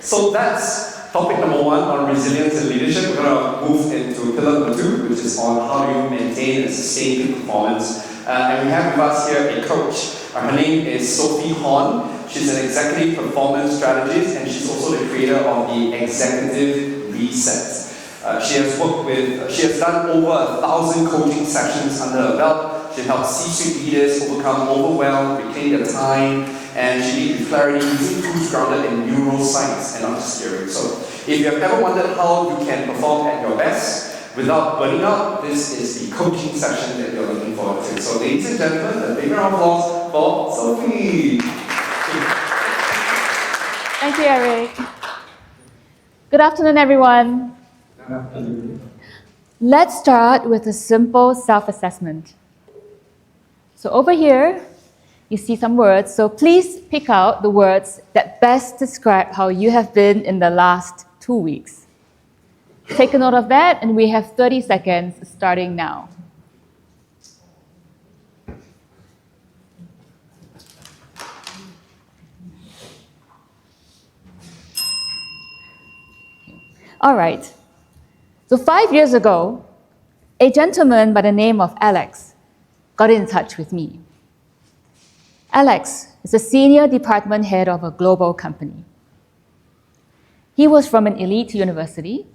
So that's topic number one on resilience and leadership. We're going to move into pillar number two, which is on how do you maintain and sustain peak performance. And we have with us here a coach. Her name is Sophie Horn. She's an executive performance strategist, and she's also the creator of the Executive Reset. She has done over 1,000 coaching sessions under her belt. She helped C-suite leaders overcome overwhelm, reclaim their time, and she leads with clarity using tools grounded in neuroscience and not just theory. So, if you have ever wondered how you can perform at your best without burning out, this is the coaching session that you're looking forward to. So, ladies and gentlemen, a big round of applause for Sophie. Thank you, Eric. Good afternoon, everyone. Let's start with a simple self-assessment. So over here, you see some words. So please pick out the words that best describe how you have been in the last 2 weeks. Take a note of that, and we have 30 seconds starting now. All right. So 5 years ago, a gentleman by the name of Alex got in touch with me. Alex is a senior department head of a global company. He was from an elite university,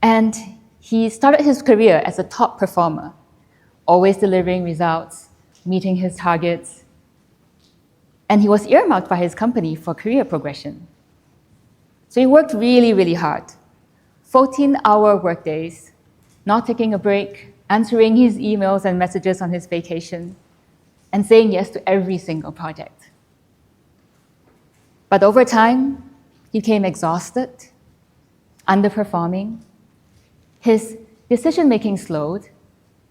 and he started his career as a top performer, always delivering results, meeting his targets, and he was earmarked by his company for career progression. So he worked really, really hard. 14-hour workdays, not taking a break, answering his emails and messages on his vacation, and saying yes to every single project. But over time, he became exhausted, underperforming, his decision-making slowed,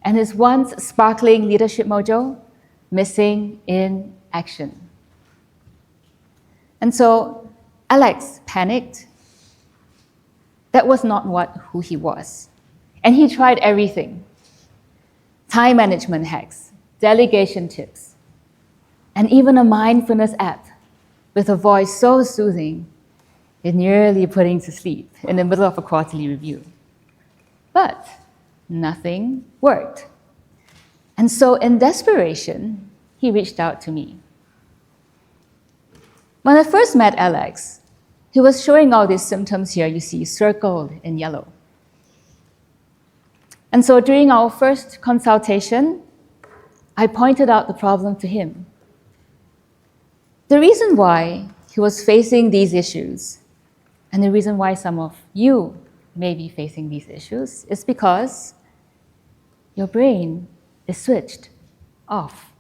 and his once sparkling leadership mojo missing in action. And so Alex panicked. That was not who he was. And he tried everything. Time management hacks, delegation tips, and even a mindfulness app with a voice so soothing, it nearly put him to sleep in the middle of a quarterly review. But nothing worked. And so in desperation, he reached out to me. When I first met Alex, he was showing all these symptoms here you see circled in yellow. And so during our first consultation, I pointed out the problem to him. The reason why he was facing these issues, and the reason why some of you may be facing these issues, is because your brain is switched off.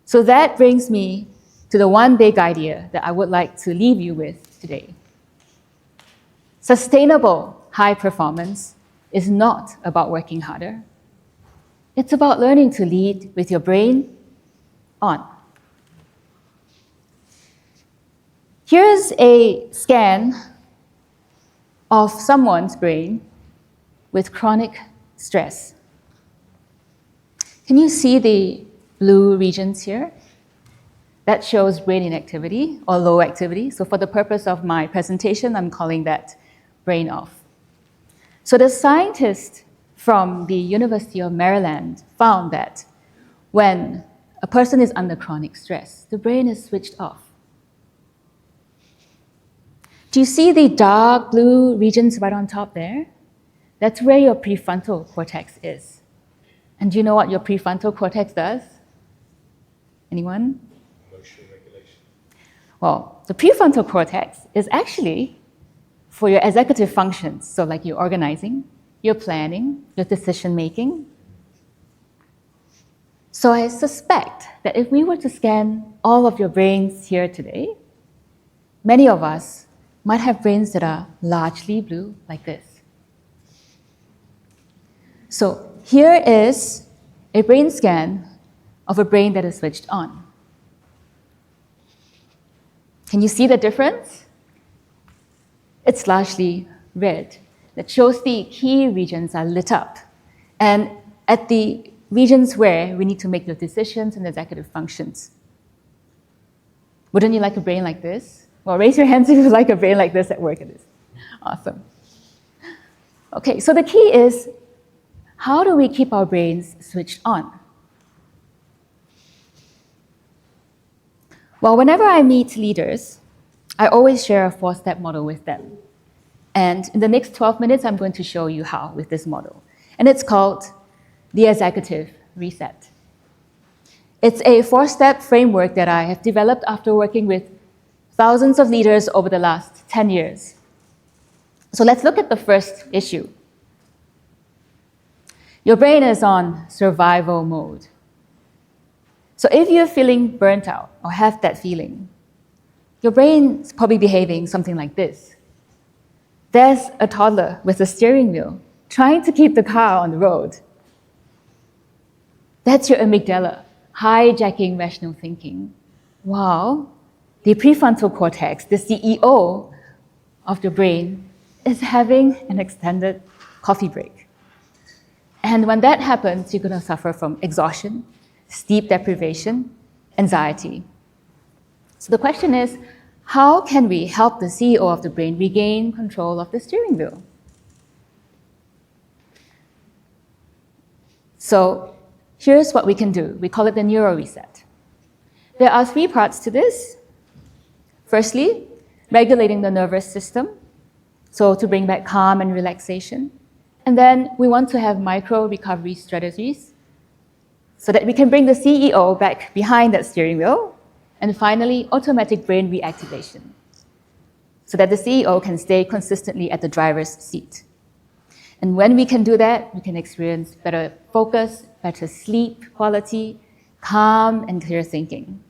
So that brings me to the one big idea that I would like to leave you with today. Sustainable high performance is not about working harder. It's about learning to lead with your brain on. Here's a scan of someone's brain with chronic stress. Can you see the blue regions here? That shows brain inactivity or low activity. So for the purpose of my presentation, I'm calling that brain off. So the scientist from the University of Maryland found that when a person is under chronic stress, the brain is switched off. Do you see the dark blue regions right on top there? That's where your prefrontal cortex is. And do you know what your prefrontal cortex does? Anyone? Emotional regulation. Well, the prefrontal cortex is actually for your executive functions, so like your organizing, your planning, your decision-making. So I suspect that if we were to scan all of your brains here today, many of us might have brains that are largely blue like this. So here is a brain scan of a brain that is switched on. Can you see the difference? It's largely red. That shows the key regions are lit up. And at the regions where we need to make the decisions and executive functions. Wouldn't you like a brain like this? Well, raise your hands if you like a brain like this at work. It is. Awesome. Okay, so the key is, how do we keep our brains switched on? Well, whenever I meet leaders, I always share a 4-step model with them. And in the next 12 minutes, I'm going to show you how with this model. And it's called the Executive Reset. It's a 4-step framework that I have developed after working with thousands of leaders over the last 10 years. So let's look at the first issue. Your brain is on survival mode. So if you're feeling burnt out or have that feeling, your brain's probably behaving something like this. There's a toddler with a steering wheel trying to keep the car on the road. That's your amygdala, hijacking rational thinking. While the prefrontal cortex, the CEO of the brain, is having an extended coffee break. And when that happens, you're going to suffer from exhaustion, sleep deprivation, anxiety. So the question is, how can we help the CEO of the brain regain control of the steering wheel? So here's what we can do. We call it the neuro reset. There are 3 parts to this. Firstly, regulating the nervous system, so to bring back calm and relaxation. And then we want to have micro recovery strategies so that we can bring the CEO back behind that steering wheel. And finally, automatic brain reactivation, so that the CEO can stay consistently at the driver's seat. And when we can do that, we can experience better focus, better sleep quality, calm and clear thinking.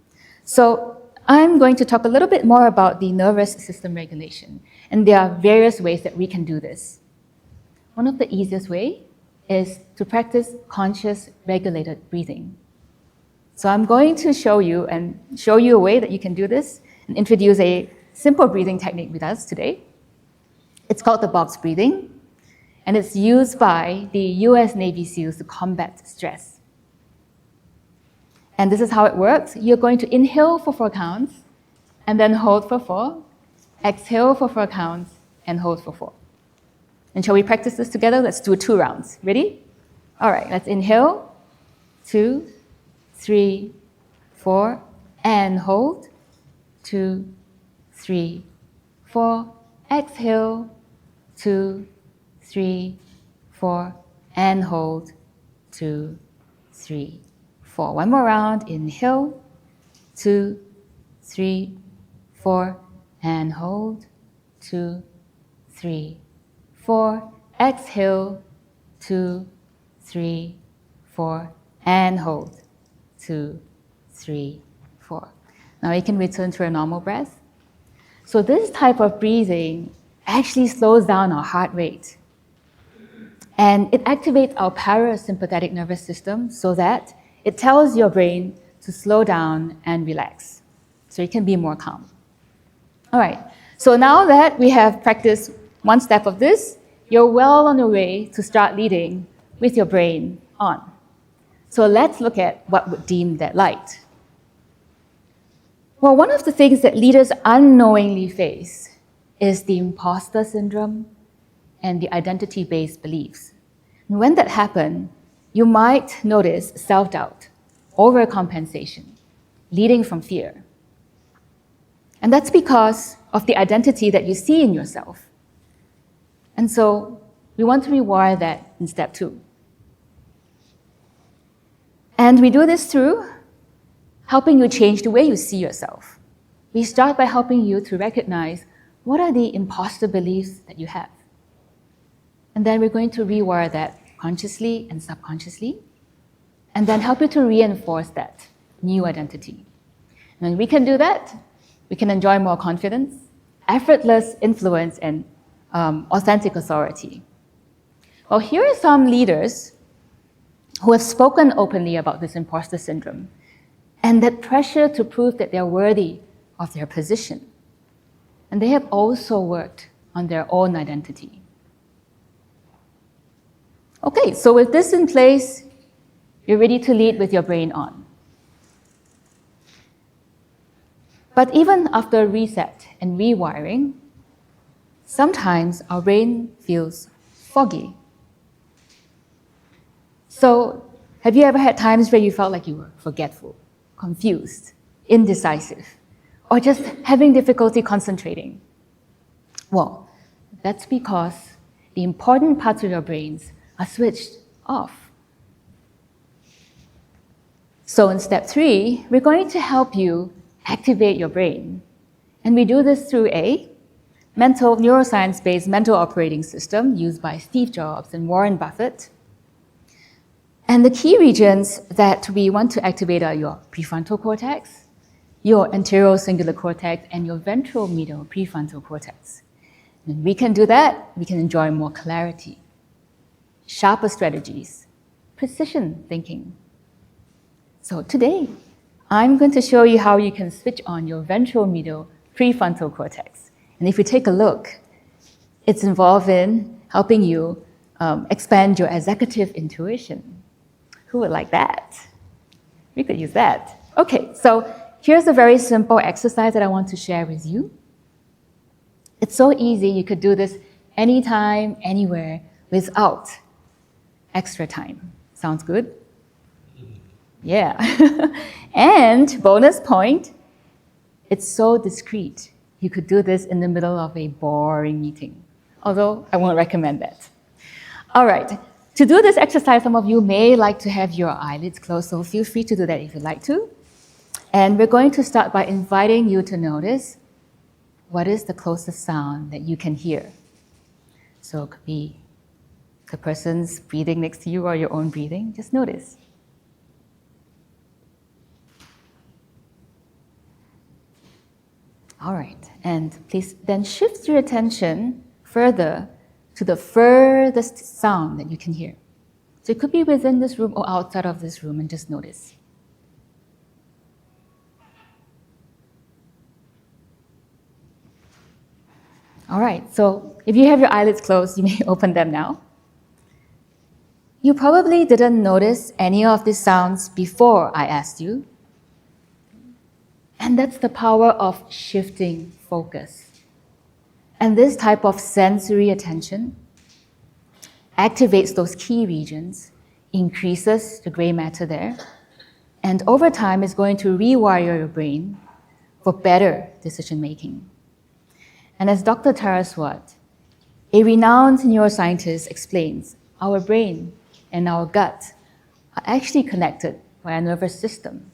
So I'm going to talk a little bit more about the nervous system regulation. And there are various ways that we can do this. One of the easiest ways is to practice conscious regulated breathing. So I'm going to show you a way that you can do this and introduce a simple breathing technique with us today. It's called the box breathing, and it's used by the US Navy SEALs to combat stress. And this is how it works. You're going to inhale for 4 counts, and then hold for 4, exhale for 4 counts, and hold for 4. And shall we practice this together? Let's do 2 rounds. Ready? All right, let's inhale, 2, 3, 4, and hold, 2, 3, 4, exhale, 2, 3, 4, and hold, 2, 3, 4. One more round, inhale, 2, 3, 4, and hold, 2, 3, 4, exhale, 2, 3, 4, and hold, 2, 3, 4. Now you can return to a normal breath. So this type of breathing actually slows down our heart rate. And it activates our parasympathetic nervous system so that it tells your brain to slow down and relax, so you can be more calm. All right, so now that we have practiced 1 step of this, you're well on your way to start leading with your brain on. So let's look at what would deem that light. Well, one of the things that leaders unknowingly face is the imposter syndrome and the identity-based beliefs. And when that happens, you might notice self-doubt, overcompensation, leading from fear. And that's because of the identity that you see in yourself. And so we want to rewire that in step 2. And we do this through helping you change the way you see yourself. We start by helping you to recognize what are the imposter beliefs that you have. And then we're going to rewire that consciously and subconsciously, and then help you to reinforce that new identity. And when we can do that, we can enjoy more confidence, effortless influence, and authentic authority. Well, here are some leaders who have spoken openly about this imposter syndrome and that pressure to prove that they're worthy of their position. And they have also worked on their own identity. Okay, so with this in place, you're ready to lead with your brain on. But even after reset and rewiring, sometimes our brain feels foggy. So, have you ever had times where you felt like you were forgetful, confused, indecisive, or just having difficulty concentrating? Well, that's because the important parts of your brains are switched off. So in step 3, we're going to help you activate your brain. And we do this through a neuroscience-based mental operating system used by Steve Jobs and Warren Buffett. And the key regions that we want to activate are your prefrontal cortex, your anterocingulate cortex, and your ventral medial prefrontal cortex. When we can do that, we can enjoy more clarity, sharper strategies, precision thinking. So today, I'm going to show you how you can switch on your ventral medial prefrontal cortex. And if you take a look, it's involved in helping you expand your executive intuition. Who would like that? We could use that. Okay, so here's a very simple exercise that I want to share with you. It's so easy, you could do this anytime, anywhere, without extra time. Sounds good? Yeah. And bonus point, it's so discreet. You could do this in the middle of a boring meeting, although I won't recommend that. All right. To do this exercise, some of you may like to have your eyelids closed, so feel free to do that if you'd like to. And we're going to start by inviting you to notice what is the closest sound that you can hear. So it could be the person's breathing next to you or your own breathing. Just notice. All right, and please then shift your attention further to the furthest sound that you can hear. So it could be within this room or outside of this room, and just notice. All right, so if you have your eyelids closed, you may open them now. You probably didn't notice any of these sounds before I asked you. And that's the power of shifting focus. And this type of sensory attention activates those key regions, increases the gray matter there, and over time is going to rewire your brain for better decision making. And as Dr. Tara Swart, a renowned neuroscientist, explains, our brain and our gut are actually connected by a nervous system.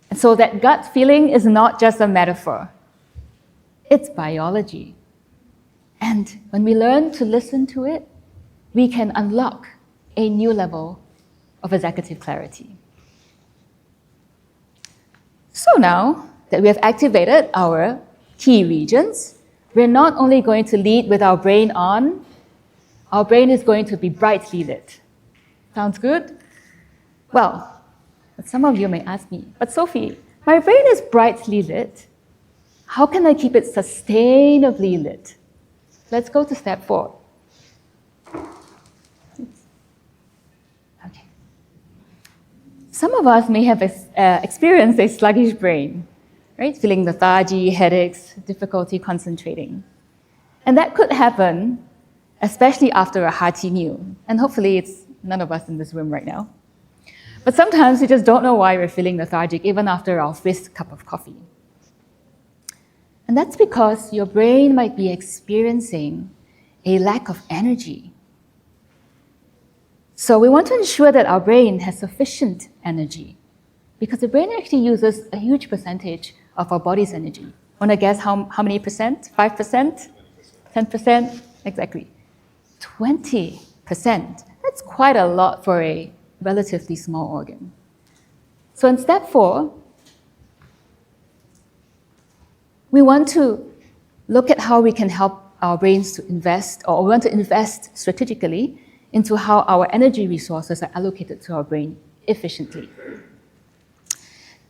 And so that gut feeling is not just a metaphor. It's biology. And when we learn to listen to it, we can unlock a new level of executive clarity. So now that we have activated our key regions, we're not only going to lead with our brain on, our brain is going to be brightly lit. Sounds good? Well, but some of you may ask me, but Sophie, my brain is brightly lit. How can I keep it sustainably lit? Let's go to step 4. Okay. Some of us may have experienced a sluggish brain, right? Feeling lethargy, headaches, difficulty concentrating. And that could happen, especially after a hearty meal. And hopefully it's none of us in this room right now. But sometimes we just don't know why we're feeling lethargic, even after our first cup of coffee. And that's because your brain might be experiencing a lack of energy. So we want to ensure that our brain has sufficient energy, because the brain actually uses a huge percentage of our body's energy. Want to guess how many percent? 5%? 10%? Exactly. 20%. That's quite a lot for a relatively small organ. So in step 4, we want to look at how we can help our brains to invest, or we want to invest strategically into how our energy resources are allocated to our brain efficiently.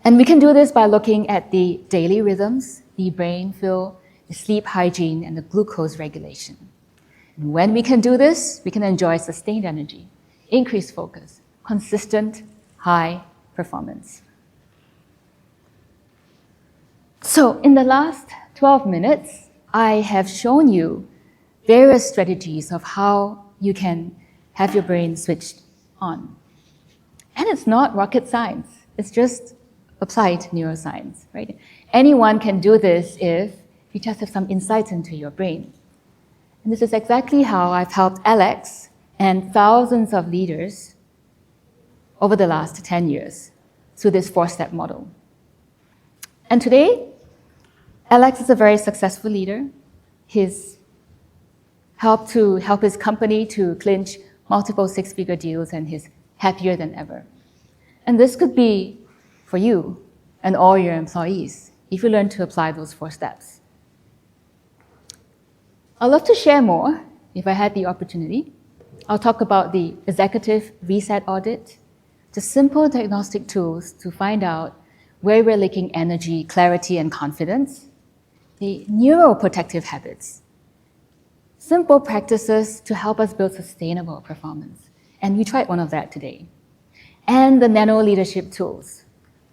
And we can do this by looking at the daily rhythms, the brain fill, the sleep hygiene, and the glucose regulation. And when we can do this, we can enjoy sustained energy, increased focus, consistent, high performance. So in the last 12 minutes, I have shown you various strategies of how you can have your brain switched on. And it's not rocket science. It's just applied neuroscience, right? Anyone can do this if you just have some insights into your brain. And this is exactly how I've helped Alex and thousands of leaders over the last 10 years through this 4-step model. And today, Alex is a very successful leader. He's helped his company to clinch multiple 6-figure deals, and he's happier than ever. And this could be for you and all your employees if you learn to apply those 4 steps. I'd love to share more if I had the opportunity. I'll talk about the executive reset audit, just simple diagnostic tools to find out where we're lacking energy, clarity, and confidence, the neuroprotective habits, simple practices to help us build sustainable performance. And we tried one of that today. And the nano leadership tools,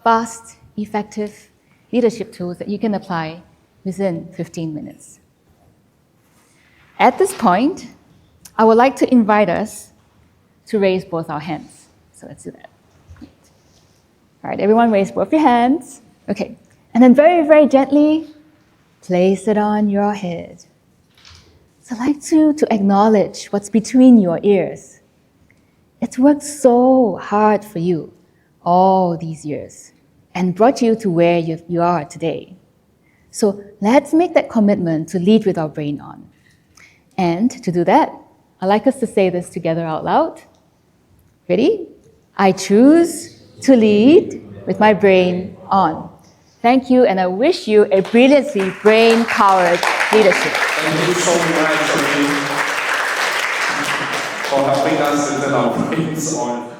fast, effective leadership tools that you can apply within 15 minutes. At this point, I would like to invite us to raise both our hands. So let's do that. All right, everyone raise both your hands. Okay, and then very, very gently, place it on your head. So I'd like to acknowledge what's between your ears. It's worked so hard for you all these years and brought you to where you are today. So let's make that commitment to lead with our brain on. And to do that, I'd like us to say this together out loud. Ready? I choose to lead with my brain on. Thank you, and I wish you a brilliantly brain-powered leadership. Thank you so much for helping us to turn our brains on.